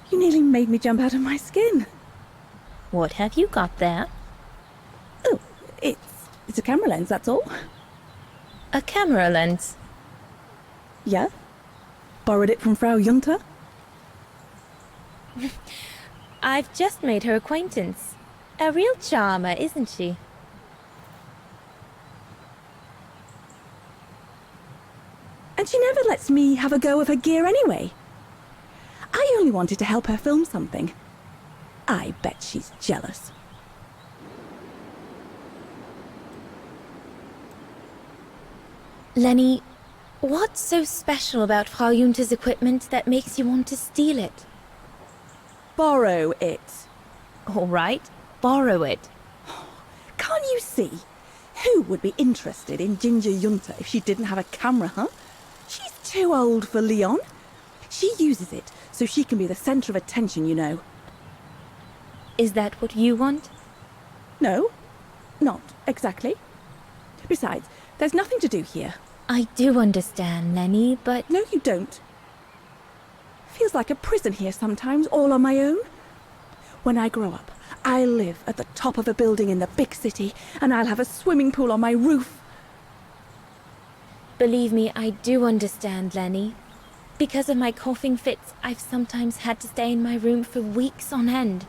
Speaker 3: you nearly made me jump out of my skin.
Speaker 5: What have you got there?
Speaker 3: Oh, it's a camera lens, that's all.
Speaker 5: A camera lens.
Speaker 3: Yeah? Borrowed it from Frau Junta?
Speaker 5: I've just made her acquaintance. A real charmer, isn't she?
Speaker 3: And she never lets me have a go of her gear anyway. I only wanted to help her film something. I bet she's jealous.
Speaker 5: Lenny, what's so special about Frau Junta's equipment that makes you want to steal it?
Speaker 3: Borrow it.
Speaker 5: All right, borrow it.
Speaker 3: Can't you see? Who would be interested in Ginger Junta if she didn't have a camera, huh? She's too old for Leon. She uses it so she can be the centre of attention, you know.
Speaker 5: Is that what you want?
Speaker 3: No, not exactly. Besides, there's nothing to do here.
Speaker 5: I do understand, Lenny, but...
Speaker 3: No, you don't. Feels like a prison here sometimes, all on my own. When I grow up, I'll live at the top of a building in the big city, and I'll have a swimming pool on my roof.
Speaker 5: Believe me, I do understand, Lenny. Because of my coughing fits, I've sometimes had to stay in my room for weeks on end.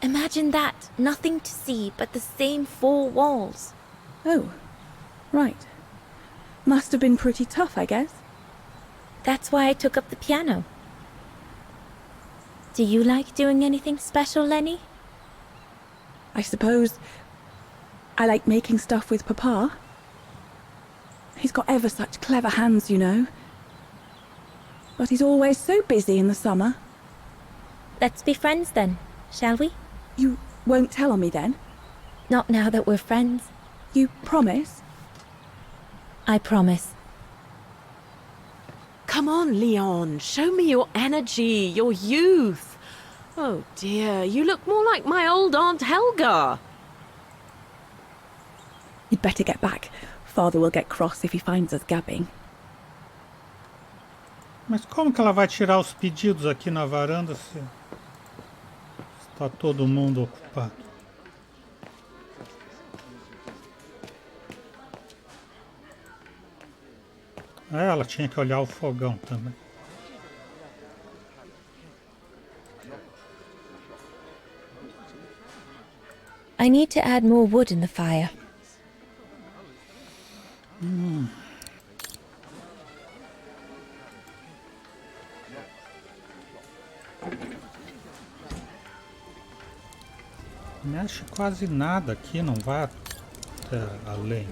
Speaker 5: Imagine that, nothing to see but the same four walls.
Speaker 3: Oh, right. Must have been pretty tough, I guess.
Speaker 5: That's why I took up the piano. Do you like doing anything special, Lenny?
Speaker 3: I suppose I like making stuff with Papa. He's got ever such clever hands, you know. But he's always so busy in the summer.
Speaker 5: Let's be friends then, shall we?
Speaker 3: You won't tell on me then?
Speaker 5: Not now that we're friends.
Speaker 3: You promise?
Speaker 5: I promise.
Speaker 10: Come on, Leon. Show me your energy, your youth. Oh dear, you look more like my old Aunt Helga.
Speaker 3: You'd better get back. Father will get cross if he finds us gabbing.
Speaker 1: Mas como que ela vai tirar os pedidos aqui na varanda se está todo mundo ocupado? Ela tinha que olhar o fogão também.
Speaker 5: I need to add more wood in the fire.
Speaker 1: Mexe quase nada aqui, não vai até além.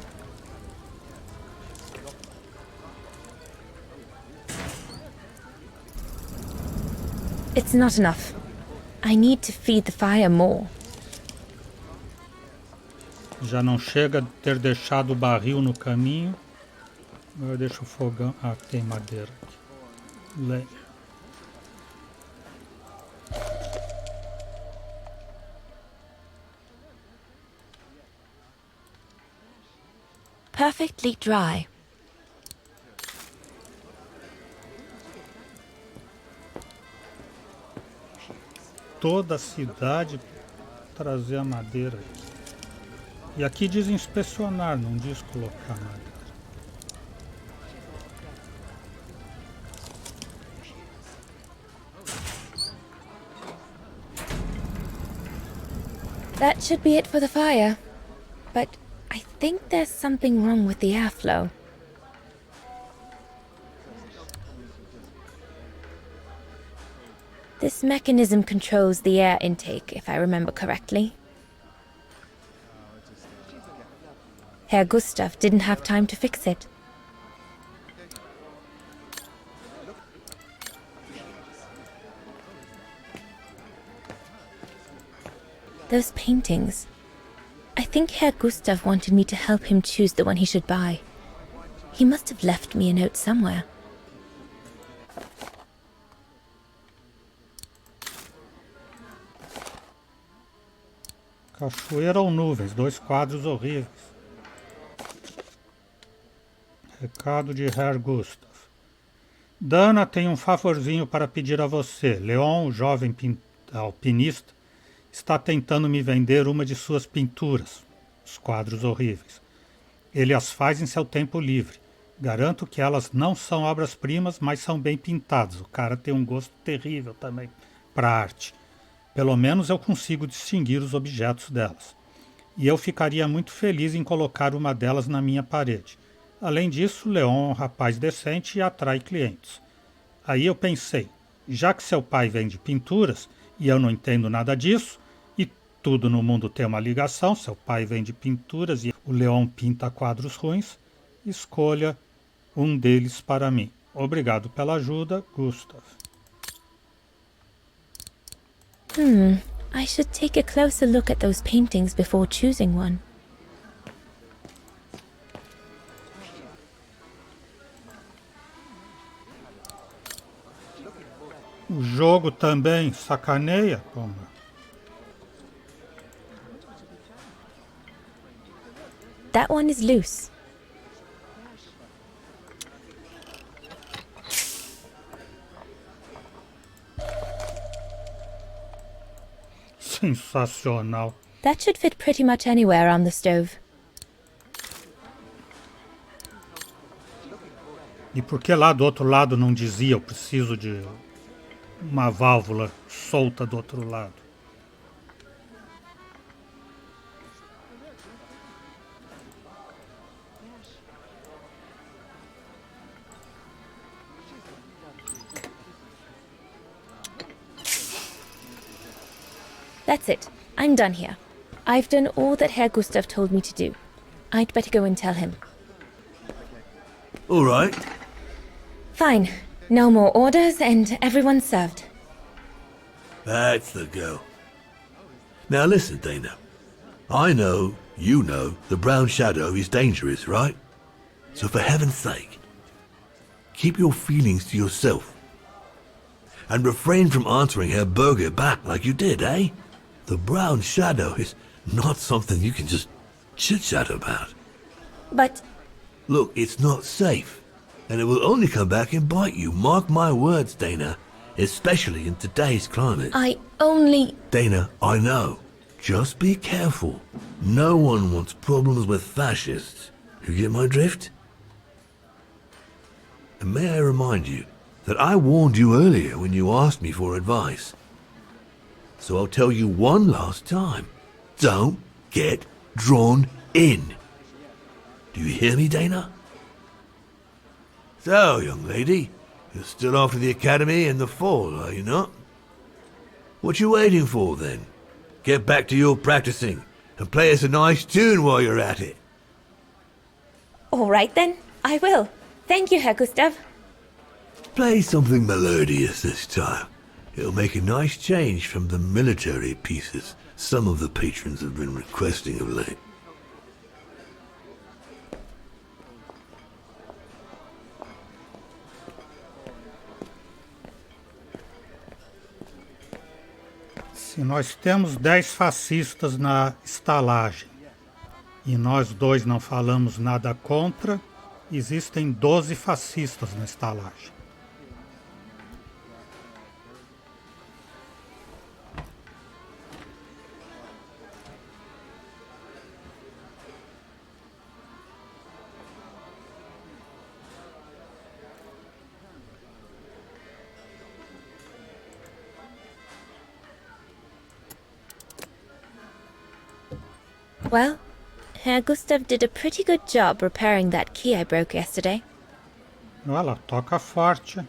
Speaker 5: It's not enough. I need to feed the fire more.
Speaker 1: Já não chega a ter deixado o barril no caminho. Agora deixa o fogão. Ah, tem madeira aqui. Lenha.
Speaker 5: Perfectly dry.
Speaker 1: Toda a cidade trazer a madeira aqui. E aqui diz inspecionar, não diz colocar madeira.
Speaker 5: That should be it for the fire. But I think there's something wrong with the airflow. This mechanism controls the air intake, if I remember correctly. Herr Gustav didn't have time to fix it. Those paintings. I think Herr Gustav wanted me to help him choose the one he should buy. He must have left me a note somewhere.
Speaker 1: Cachoeira ou nuvens, 2 quadros horríveis. Recado de Herr Gustav. Dana tem um favorzinho para pedir a você. Leon, o jovem alpinista, está tentando me vender uma de suas pinturas, os quadros horríveis. Ele as faz em seu tempo livre. Garanto que elas não são obras-primas, mas são bem pintadas. O cara tem um gosto terrível também para arte. Pelo menos eu consigo distinguir os objetos delas. E eu ficaria muito feliz em colocar uma delas na minha parede. Além disso, Leon é um rapaz decente e atrai clientes. Aí eu pensei, já que seu pai vende pinturas e eu não entendo nada disso, e tudo no mundo tem uma ligação, seu pai vende pinturas e o Leon pinta quadros ruins, escolha um deles para mim. Obrigado pela ajuda, Gustav.
Speaker 5: I should take a closer look at those paintings before choosing one.
Speaker 1: O jogo também sacaneia, como?
Speaker 5: That one is loose.
Speaker 1: Sensacional.
Speaker 5: That should fit pretty much anywhere on the stove.
Speaker 1: E por que lá do outro lado não dizia eu preciso de uma válvula solta do outro lado?
Speaker 5: That's it. I'm done here. I've done all that Herr Gustav told me to do. I'd better go and tell him.
Speaker 4: All right.
Speaker 5: Fine. No more orders and everyone's served.
Speaker 4: That's the go. Now listen, Dana. I know, you know, the brown shadow is dangerous, right? So for heaven's sake, keep your feelings to yourself. And refrain from answering Herr Berger back like you did, eh? The brown shadow is not something you can just chit-chat about.
Speaker 5: But
Speaker 4: Look, it's not safe. And it will only come back and bite you. Mark my words, Dana. Especially in today's climate.
Speaker 5: I only...
Speaker 4: Dana, I know. Just be careful. No one wants problems with fascists. You get my drift? And may I remind you that I warned you earlier when you asked me for advice. So I'll tell you one last time. Don't get drawn in. Do you hear me, Dana? So, young lady, you're still off to the academy in the fall, are you not? What you waiting for, then? Get back to your practicing and play us a nice tune while you're at it.
Speaker 5: All right then. I will. Thank you, Herr Gustav.
Speaker 4: Play something melodious this time. It'll make a nice change from the military pieces some of the patrons have been requesting of late.
Speaker 1: Se nós temos 10 fascistas na estalagem e nós dois não falamos nada contra, existem 12 fascistas na estalagem.
Speaker 5: Well, Herr Gustav did a pretty good job repairing that key I broke yesterday.
Speaker 1: Olha, toca forte.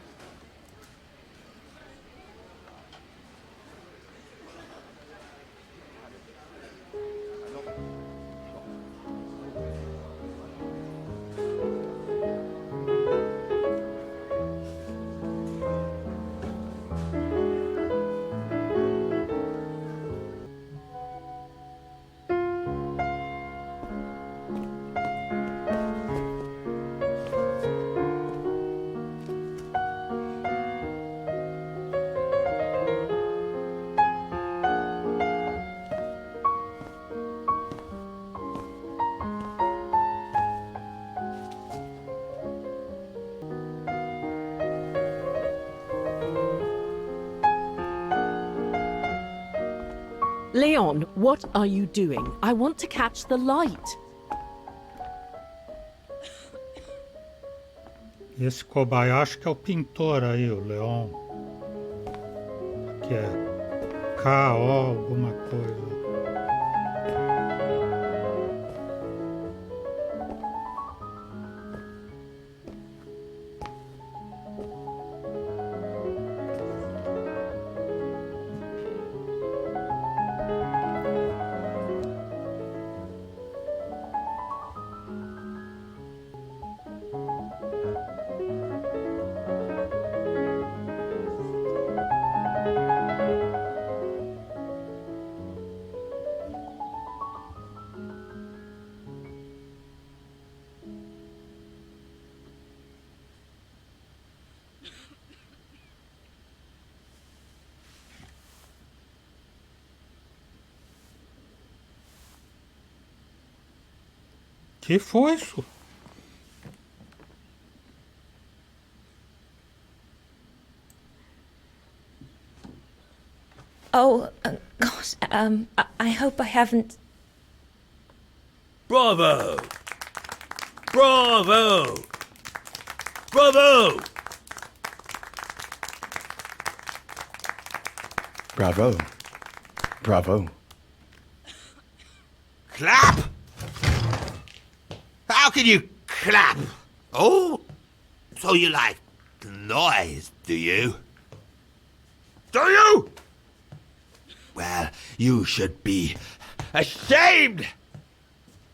Speaker 10: Leon, what are you doing? I want to catch the light.
Speaker 1: Esse Kobayashi que é o pintor aí, o Leon. Que é K.O. alguma coisa. Que foi isso?
Speaker 5: Oh, gosh, I hope I haven't...
Speaker 4: Bravo! Bravo! Bravo!
Speaker 11: Bravo. Bravo.
Speaker 9: Clap? How can you clap? Oh, so you like noise, do you? Do you? Well, you should be ashamed!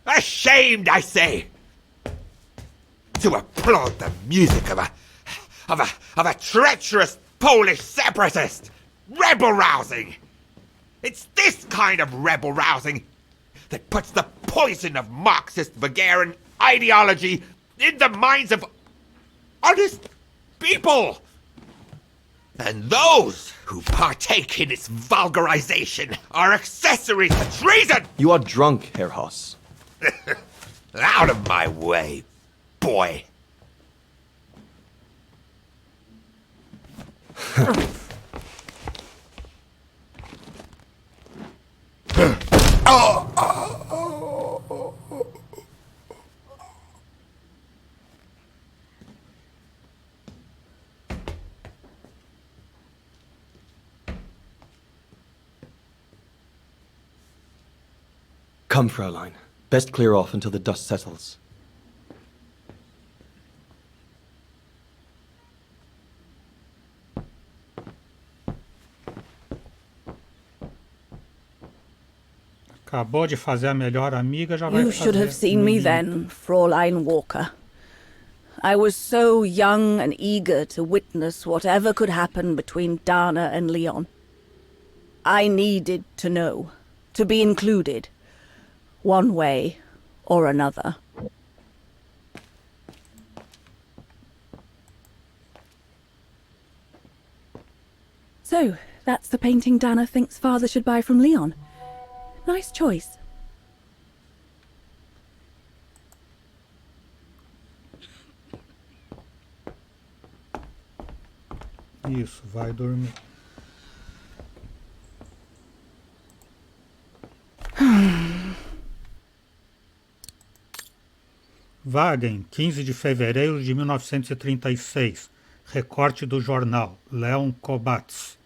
Speaker 9: Ashamed, I say! To applaud the music of a treacherous Polish separatist! Rebel rousing! It's this kind of rebel rousing that puts the poison of Marxist Bulgarian ideology in the minds of honest people! And those who partake in its vulgarization are accessories to treason!
Speaker 11: You are drunk, Herr Hoss.
Speaker 9: Out of my way, boy!
Speaker 11: Come, Fraulein. Best clear off until the dust settles.
Speaker 1: Acabou de fazer a melhor amiga, já vai
Speaker 3: You should have
Speaker 1: fazer
Speaker 3: seen me
Speaker 1: inimigo.
Speaker 3: then, Fräulein Walker. I was so young and eager to witness whatever could happen between Dana and Leon. I needed to know, to be included, one way or another. So, that's the painting Dana thinks father should buy from Leon. Nice choice.
Speaker 1: Isso, vai dormir. Wagen, 15 de fevereiro de 1936. Recorte do jornal, Leon Kobatz.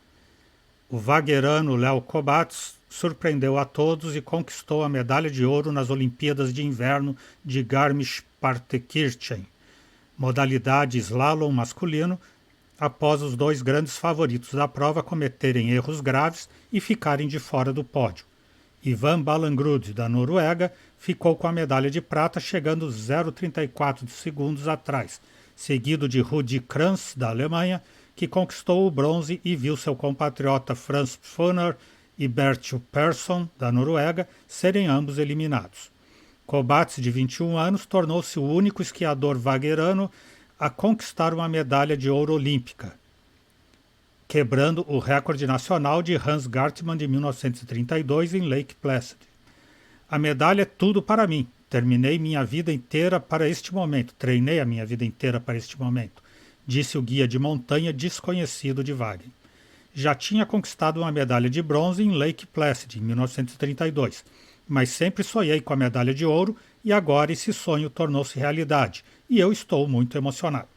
Speaker 1: O vaguerano Leo Kobatz surpreendeu a todos e conquistou a medalha de ouro nas Olimpíadas de Inverno de Garmisch-Partenkirchen, modalidade slalom masculino, após os dois grandes favoritos da prova cometerem erros graves e ficarem de fora do pódio. Ivan Ballangrud, da Noruega, ficou com a medalha de prata, chegando 0,34 segundos atrás, seguido de Rudi Kranz, da Alemanha, que conquistou o bronze e viu seu compatriota Franz Pfönner e Bertil Persson, da Noruega, serem ambos eliminados. Kobatz, de 21 anos, tornou-se o único esquiador vaguerano a conquistar uma medalha de ouro olímpica, quebrando o recorde nacional de Hans Gartmann de 1932 em Lake Placid. A medalha é tudo para mim. Treinei a minha vida inteira para este momento, disse o guia de montanha desconhecido de Wagen. Já tinha conquistado uma medalha de bronze em Lake Placid, em 1932, mas sempre sonhei com a medalha de ouro e agora esse sonho tornou-se realidade, e eu estou muito emocionado.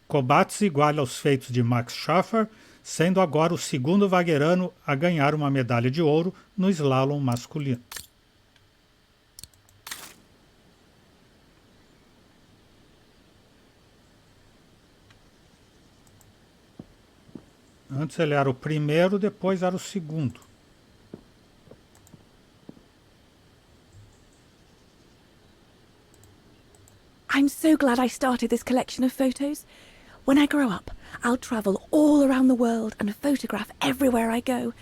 Speaker 1: Kobatsu iguala aos feitos de Max Schaffer, sendo agora o segundo vagueirano a ganhar uma medalha de ouro no slalom masculino. Antes ele era o primeiro, depois era o segundo.
Speaker 3: I'm so glad I started this collection of photos. When I grow up, I'll travel all around the world and photograph everywhere I go.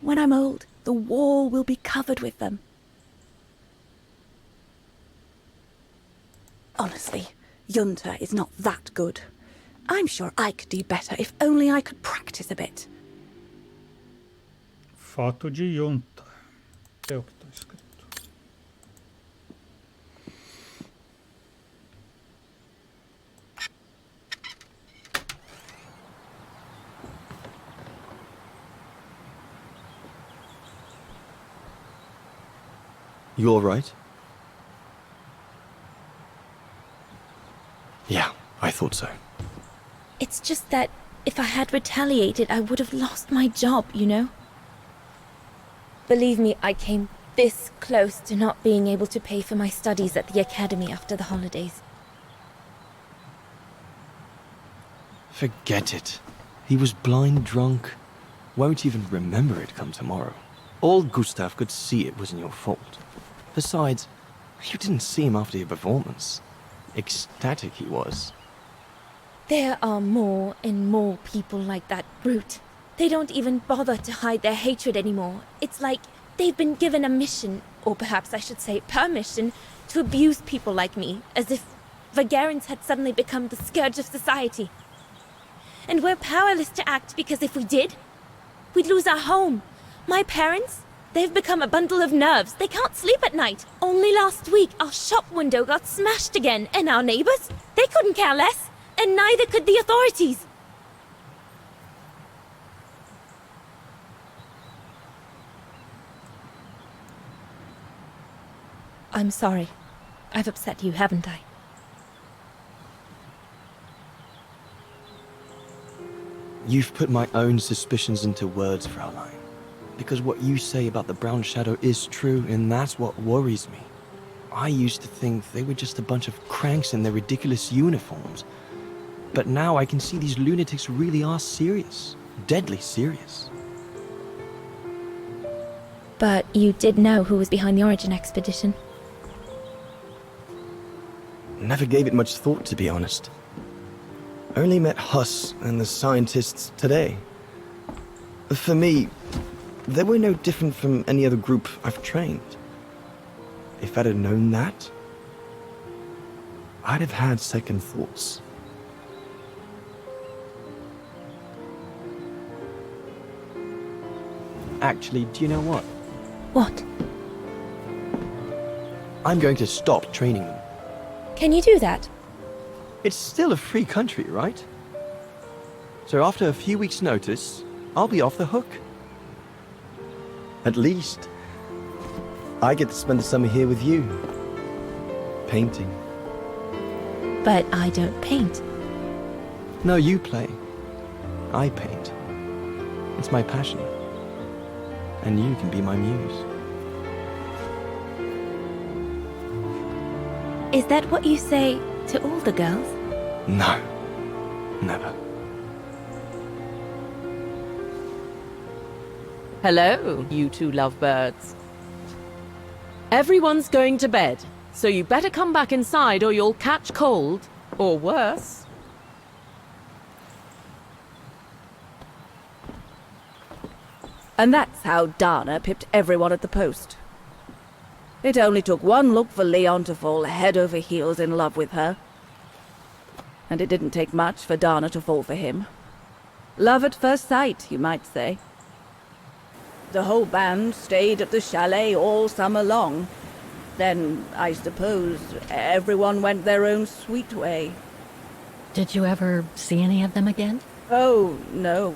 Speaker 3: When I'm old, the wall will be covered with them. Honestly, Junta is not that good. I'm sure I could do better if only I could practice a bit.
Speaker 1: Foto de Junta. É o que está escrito.
Speaker 11: You all right? Yeah, I thought so.
Speaker 5: It's just that if I had retaliated, I would have lost my job, you know? Believe me, I came this close to not being able to pay for my studies at the academy after the holidays.
Speaker 11: Forget it. He was blind drunk. Won't even remember it come tomorrow. All Gustav could see it wasn't your fault. Besides, you didn't see him after your performance. Ecstatic he was.
Speaker 5: There are more and more people like that brute. They don't even bother to hide their hatred anymore. It's like they've been given a mission, or perhaps I should say permission, to abuse people like me, as if Vagarans had suddenly become the scourge of society. And we're powerless to act because if we did, we'd lose our home. My parents, they've become a bundle of nerves. They can't sleep at night. Only last week, our shop window got smashed again, and our neighbors, they couldn't care less. And neither could the authorities. I'm sorry. I've upset you, haven't I?
Speaker 11: You've put my own suspicions into words, Fraulein. Because what you say about the Brown Shadow is true, and that's what worries me. I used to think they were just a bunch of cranks in their ridiculous uniforms. But now I can see these lunatics really are serious. Deadly serious.
Speaker 5: But you did know who was behind the Origin expedition.
Speaker 11: Never gave it much thought, to be honest. Only met Huss and the scientists today. For me, they were no different from any other group I've trained. If I'd have known that, I'd have had second thoughts. Actually, do you know what?
Speaker 5: What?
Speaker 11: I'm going to stop training them.
Speaker 5: Can you do that?
Speaker 11: It's still a free country, right? So after a few weeks' notice, I'll be off the hook. At least, I get to spend the summer here with you. Painting.
Speaker 5: But I don't paint.
Speaker 11: No, you play. I paint. It's my passion. And you can be my muse.
Speaker 5: Is that what you say to all the girls?
Speaker 11: No. Never.
Speaker 10: Hello, you two lovebirds. Everyone's going to bed, so you better come back inside or you'll catch cold, or worse.
Speaker 3: And that's how Dana pipped everyone at the post. It only took one look for Leon to fall head over heels in love with her. And it didn't take much for Dana to fall for him. Love at first sight, you might say. The whole band stayed at the chalet all summer long. Then, I suppose, everyone went their own sweet way.
Speaker 2: Did you ever see any of them again?
Speaker 3: Oh, no.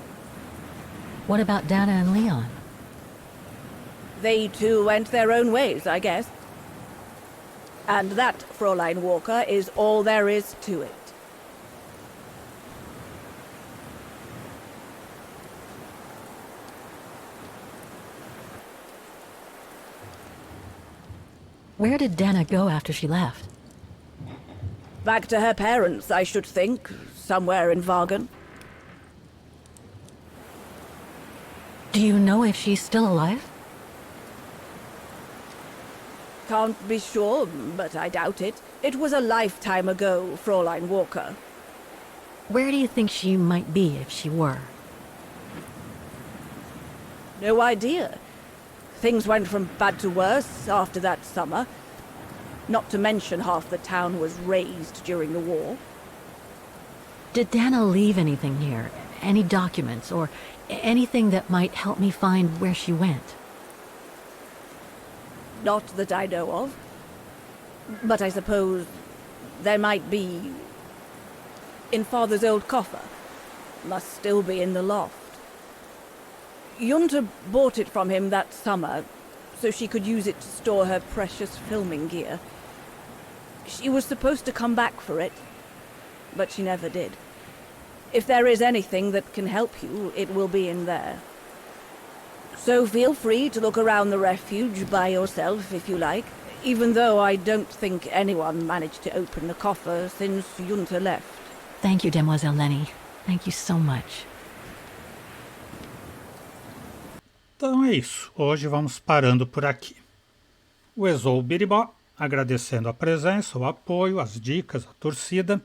Speaker 2: What about Dana and Leon?
Speaker 3: They too went their own ways, I guess. And that, Fräulein Walker, is all there is to it.
Speaker 2: Where did Dana go after she left?
Speaker 3: Back to her parents, I should think. Somewhere in Vagen.
Speaker 2: Do you know if she's still alive?
Speaker 3: Can't be sure, but I doubt it. It was a lifetime ago, Fräulein Walker.
Speaker 2: Where do you think she might be if she were?
Speaker 3: No idea. Things went from bad to worse after that summer. Not to mention half the town was razed during the war.
Speaker 2: Did Dana leave anything here? Any documents or anything that might help me find where she went?
Speaker 3: Not that I know of. But I suppose there might be in Father's old coffer. Must still be in the loft. Junta bought it from him that summer, so she could use it to store her precious filming gear. She was supposed to come back for it, but she never did. If there is anything that can help you, it will be in there. So feel free to look around the refuge by yourself if you like, even though I don't think anyone managed to open the coffer since Junta left.
Speaker 2: Thank you, Demoiselle Lenny. Thank you so much.
Speaker 1: Então é isso, hoje vamos parando por aqui. O Exou Biribó, agradecendo a presença, o apoio, as dicas, a torcida,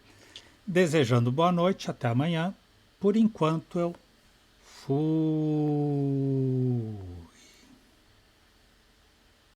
Speaker 1: desejando boa noite, até amanhã. Por enquanto eu fui.